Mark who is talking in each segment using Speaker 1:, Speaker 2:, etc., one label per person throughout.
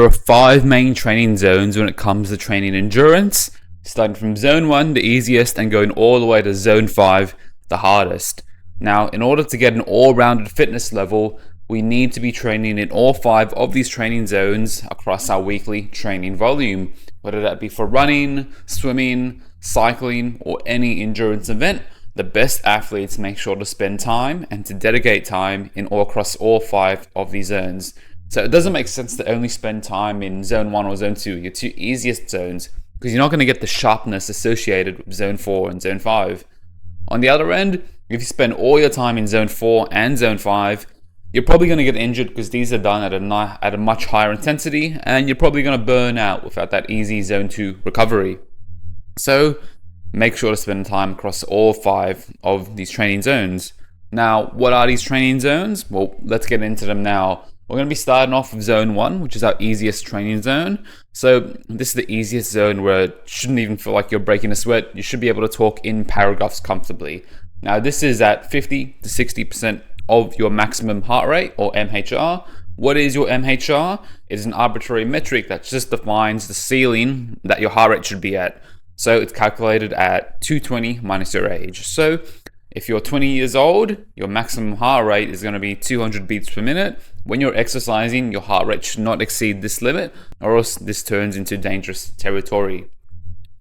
Speaker 1: There are 5 main training zones when it comes to training endurance, starting from zone 1, the easiest, and going all the way to zone 5, the hardest. Now, in order to get an all-rounded fitness level, we need to be training in all 5 of these training zones across our weekly training volume, whether that be for running, swimming, cycling, or any endurance event. The best athletes make sure to spend time and to dedicate time across all 5 of these zones. So it doesn't make sense to only spend time in zone 1 or zone 2, your 2 easiest zones, because you're not going to get the sharpness associated with zone 4 and zone 5. On the other end, if you spend all your time in zone 4 and zone 5, you're probably going to get injured because these are done at a much higher intensity, and you're probably going to burn out without that easy zone 2 recovery. So make sure to spend time across all 5 of these training zones. Now, what are these training zones? Well, let's get into them now. We're going to be starting off with zone 1, which is our easiest training zone. So this is the easiest zone where it shouldn't even feel like you're breaking a sweat. You should be able to talk in paragraphs comfortably. Now, this is at 50 to 60% of your maximum heart rate, or MHR. What is your MHR? It is an arbitrary metric that just defines the ceiling that your heart rate should be at. So it's calculated at 220 minus your age. So if you're 20 years old, your maximum heart rate is going to be 200 beats per minute. When you're exercising, your heart rate should not exceed this limit, or else this turns into dangerous territory.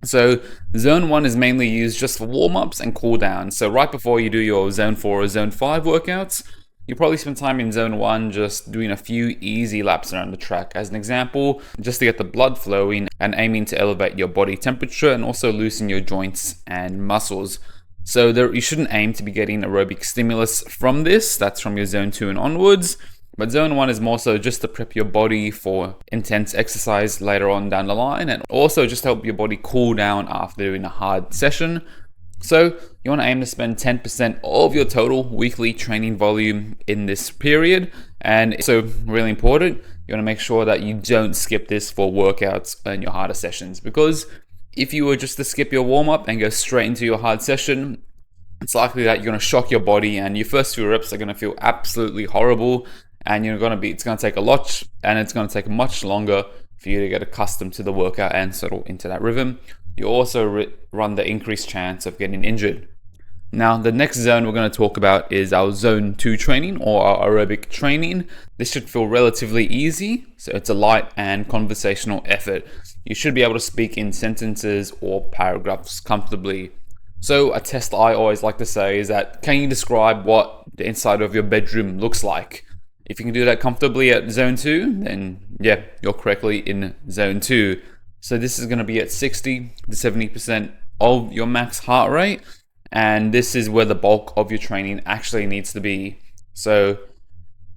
Speaker 1: So zone 1 is mainly used just for warm-ups and cool-downs. So right before you do your zone 4 or zone 5 workouts, you probably spend time in zone 1 just doing a few easy laps around the track. As an example, just to get the blood flowing and aiming to elevate your body temperature and also loosen your joints and muscles. So you shouldn't aim to be getting aerobic stimulus from this. That's from your zone 2 and onwards. But zone 1 is more so just to prep your body for intense exercise later on down the line, and also just help your body cool down after doing a hard session. So you want to aim to spend 10% of your total weekly training volume in this period. And so really important, you want to make sure that you don't skip this for workouts and your harder sessions, because if you were just to skip your warm-up and go straight into your hard session, it's likely that you're going to shock your body and your first few reps are going to feel absolutely horrible, and it's going to take a lot, and it's going to take much longer for you to get accustomed to the workout and settle into that rhythm. You also run the increased chance of getting injured. Now, the next zone we're going to talk about is our zone 2 training, or our aerobic training. This should feel relatively easy, so it's a light and conversational effort. You should be able to speak in sentences or paragraphs comfortably. So a test I always like to say is that, can you describe what the inside of your bedroom looks like? If you can do that comfortably at zone 2, then yeah, you're correctly in zone 2. So this is going to be at 60 to 70% of your max heart rate, and this is where the bulk of your training actually needs to be. So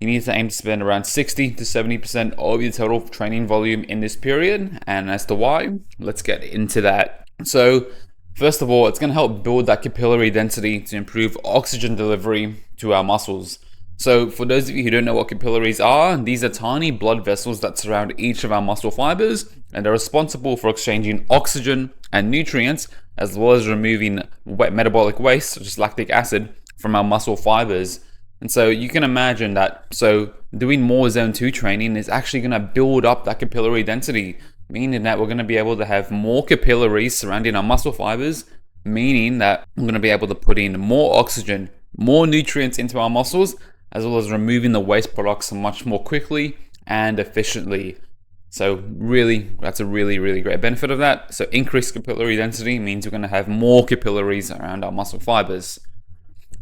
Speaker 1: you need to aim to spend around 60 to 70% of your total training volume in this period. And as to why, let's get into that. So first of all, it's going to help build that capillary density to improve oxygen delivery to our muscles. So for those of you who don't know what capillaries are, these are tiny blood vessels that surround each of our muscle fibers, and they're responsible for exchanging oxygen and nutrients, as well as removing metabolic waste such as lactic acid from our muscle fibers. And so you can imagine that doing more zone 2 training is actually going to build up that capillary density, meaning that we're going to be able to have more capillaries surrounding our muscle fibers, meaning that we're going to be able to put in more oxygen, more nutrients into our muscles, as well as removing the waste products much more quickly and efficiently. So really, that's a really, really great benefit of that. So increased capillary density means we're going to have more capillaries around our muscle fibers.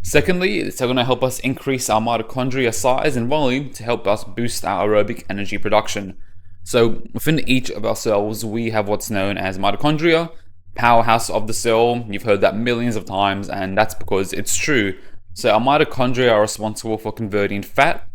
Speaker 1: Secondly, it's going to help us increase our mitochondria size and volume to help us boost our aerobic energy production. So within each of our cells, we have what's known as mitochondria, powerhouse of the cell. You've heard that millions of times, and that's because it's true. So our mitochondria are responsible for converting fat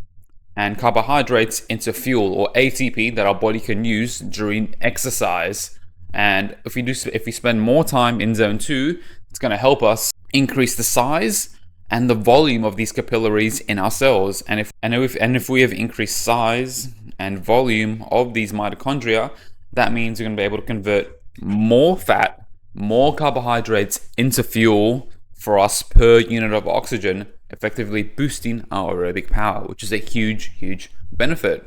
Speaker 1: and carbohydrates into fuel, or ATP, that our body can use during exercise. And if we spend more time in zone 2, it's going to help us increase the size and the volume of these capillaries in our cells. And if we have increased size and volume of these mitochondria, that means we're going to be able to convert more fat, more carbohydrates into fuel for us per unit of oxygen, effectively boosting our aerobic power, which is a huge, huge benefit.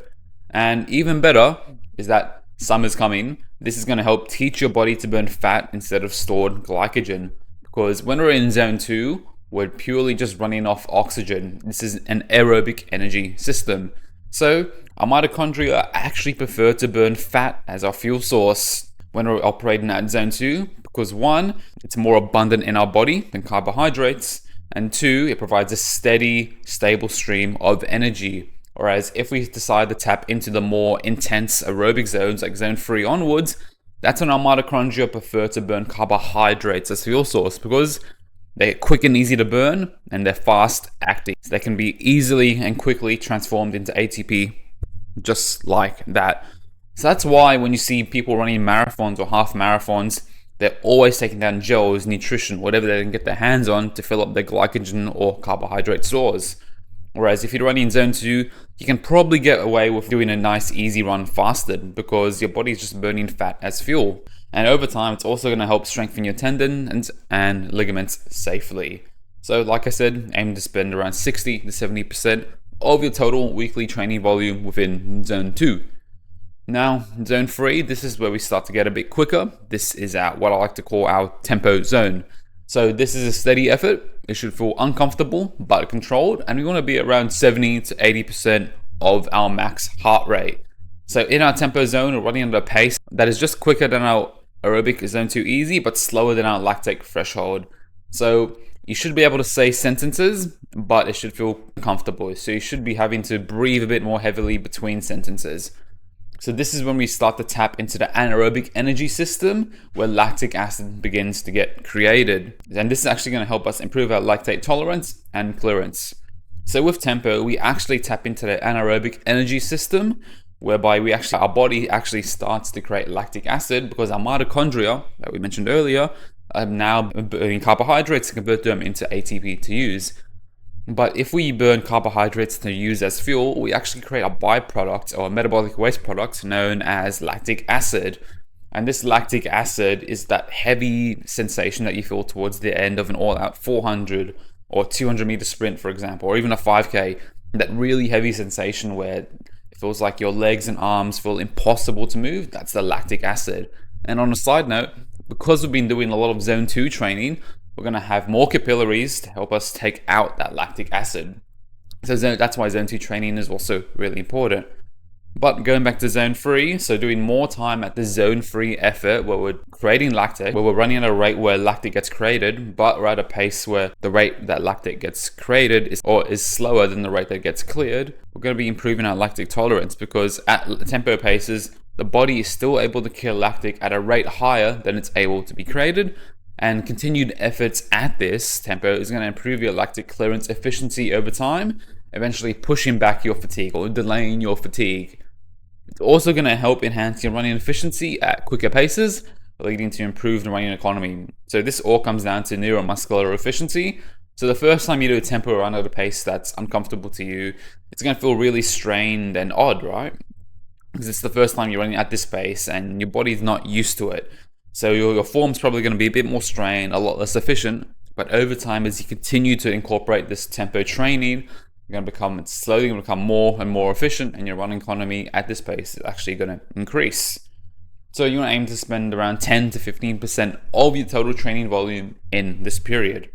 Speaker 1: And even better, is that summer's coming. This is going to help teach your body to burn fat instead of stored glycogen. Because when we're in zone 2, we're purely just running off oxygen. This is an aerobic energy system. So our mitochondria actually prefer to burn fat as our fuel source when we're operating at zone 2, because one, it's more abundant in our body than carbohydrates, and two, it provides a steady, stable stream of energy. Whereas if we decide to tap into the more intense aerobic zones, like zone 3 onwards, that's when our mitochondria prefer to burn carbohydrates as fuel source, because they're quick and easy to burn, and they're fast acting. So they can be easily and quickly transformed into ATP, just like that. So that's why when you see people running marathons or half marathons, they're always taking down gels, nutrition, whatever they can get their hands on to fill up their glycogen or carbohydrate stores. Whereas if you're running in zone 2, you can probably get away with doing a nice easy run fasted, because your body's just burning fat as fuel. And over time, it's also going to help strengthen your tendons and ligaments safely. So like I said, aim to spend around 60 to 70% of your total weekly training volume within zone 2. Now, zone 3, this is where we start to get a bit quicker. This is what I like to call our tempo zone. So this is a steady effort. It should feel uncomfortable but controlled, and we want to be around 70 to 80% of our max heart rate. So in our tempo zone, we're running at a pace that is just quicker than our aerobic zone 2 easy, but slower than our lactate threshold. So you should be able to say sentences, but it should feel comfortable. So you should be having to breathe a bit more heavily between sentences. So this is when we start to tap into the anaerobic energy system, where lactic acid begins to get created. And this is actually going to help us improve our lactate tolerance and clearance. So with tempo, we actually tap into the anaerobic energy system, whereby our body actually starts to create lactic acid, because our mitochondria that we mentioned earlier are now burning carbohydrates to convert them into ATP to use. But if we burn carbohydrates to use as fuel, we actually create a byproduct or a metabolic waste product known as lactic acid. And this lactic acid is that heavy sensation that you feel towards the end of an all-out 400 or 200 meter sprint, for example, or even a 5K. That really heavy sensation where it feels like your legs and arms feel impossible to move. That's the lactic acid. And on a side note, because we've been doing a lot of zone 2 training, we're going to have more capillaries to help us take out that lactic acid. So that's why zone 2 training is also really important. But going back to zone 3, so doing more time at the zone 3 effort where we're creating lactate, where we're running at a rate where lactate gets created, but we're at a pace where the rate that lactate gets created is slower than the rate that gets cleared, we're going to be improving our lactic tolerance, because at tempo paces, the body is still able to kill lactic at a rate higher than it's able to be created. And continued efforts at this tempo is going to improve your lactic clearance efficiency over time, eventually pushing back your fatigue or delaying your fatigue. It's also going to help enhance your running efficiency at quicker paces, leading to improved running economy. So this all comes down to neuromuscular efficiency. So the first time you do a tempo run at a pace that's uncomfortable to you, it's going to feel really strained and odd, right? Because it's the first time you're running at this pace and your body's not used to it. So your form's probably going to be a bit more strained, a lot less efficient. But over time, as you continue to incorporate this tempo training, you're going to it's slowly going to become more and more efficient, and your running economy at this pace is actually going to increase. So you want to aim to spend around 10 to 15% of your total training volume in this period.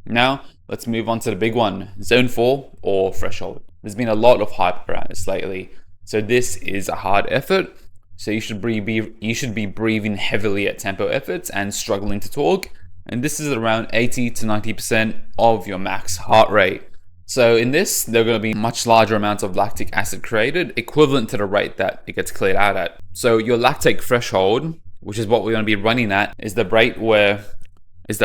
Speaker 1: Now, let's move on to the big one, zone 4 or threshold. There's been a lot of hype around this lately. So this is a hard effort. So you should be breathing heavily at tempo efforts and struggling to talk. And this is around 80 to 90% of your max heart rate. So in this, there are going to be much larger amounts of lactic acid created, equivalent to the rate that it gets cleared out at. So your lactate threshold, which is what we're going to be running at, is the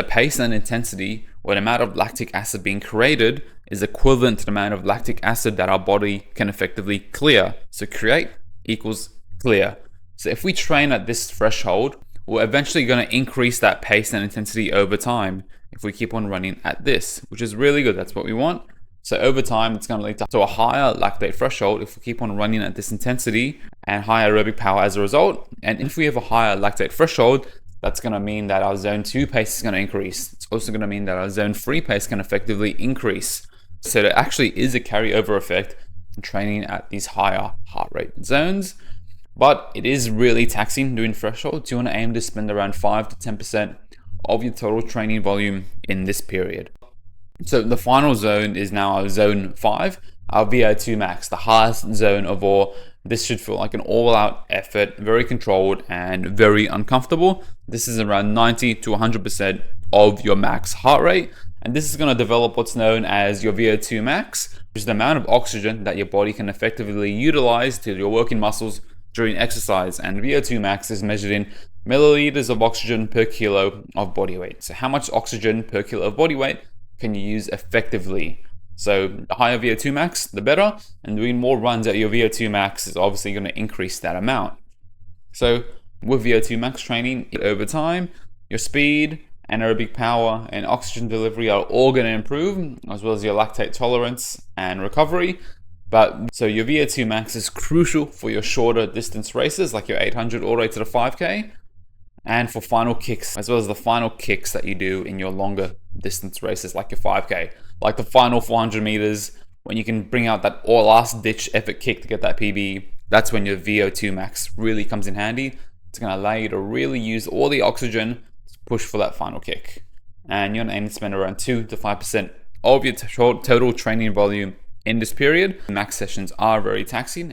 Speaker 1: pace and intensity where the amount of lactic acid being created is equivalent to the amount of lactic acid that our body can effectively clear. So create equals clear. So if we train at this threshold, we're eventually going to increase that pace and intensity over time if we keep on running at this, which is really good. That's what we want. So over time, it's going to lead to a higher lactate threshold if we keep on running at this intensity, and higher aerobic power as a result. And if we have a higher lactate threshold, that's going to mean that our zone 2 pace is going to increase. It's also going to mean that our zone 3 pace can effectively increase. So there actually is a carryover effect in training at these higher heart rate zones. But it is really taxing doing thresholds. You want to aim to spend around 5 to 10% of your total training volume in this period. So the final zone is now our zone 5, our VO2 max, the hardest zone of all. This should feel like an all-out effort, very controlled and very uncomfortable. This is around 90 to 100% of your max heart rate. And this is going to develop what's known as your VO2 max, which is the amount of oxygen that your body can effectively utilize to your working muscles during exercise. And VO2 max is measured in milliliters of oxygen per kilo of body weight. So how much oxygen per kilo of body weight can you use effectively? So the higher VO2 max, the better. And doing more runs at your VO2 max is obviously going to increase that amount. So with VO2 max training over time, your speed, anaerobic power, and oxygen delivery are all going to improve, as well as your lactate tolerance and recovery. But so your VO2 max is crucial for your shorter distance races, like your 800 all the way to the 5K, and for final kicks, as well as the final kicks that you do in your longer distance races, like your 5K, like the final 400 meters, when you can bring out that last ditch effort kick to get that PB. That's when your VO2 max really comes in handy. It's going to allow you to really use all the oxygen to push for that final kick. And you're going to aim to spend around 2 to 5% of your total training volume in this period. Max sessions are very taxing,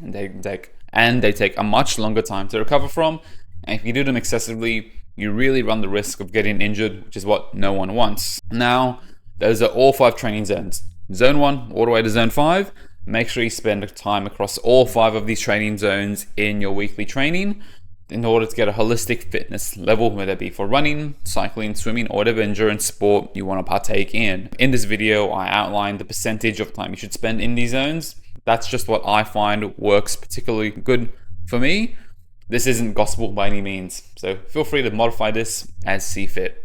Speaker 1: and they take a much longer time to recover from. And if you do them excessively, you really run the risk of getting injured, which is what no one wants. Now, those are all 5 training zones. Zone 1 all the way to zone 5. Make sure you spend time across all 5 of these training zones in your weekly training in order to get a holistic fitness level, whether it be for running, cycling, swimming, or whatever endurance sport you want to partake in. In this video, I outlined the percentage of time you should spend in these zones. That's just what I find works particularly good for me. This isn't gospel by any means, so feel free to modify this as see fit.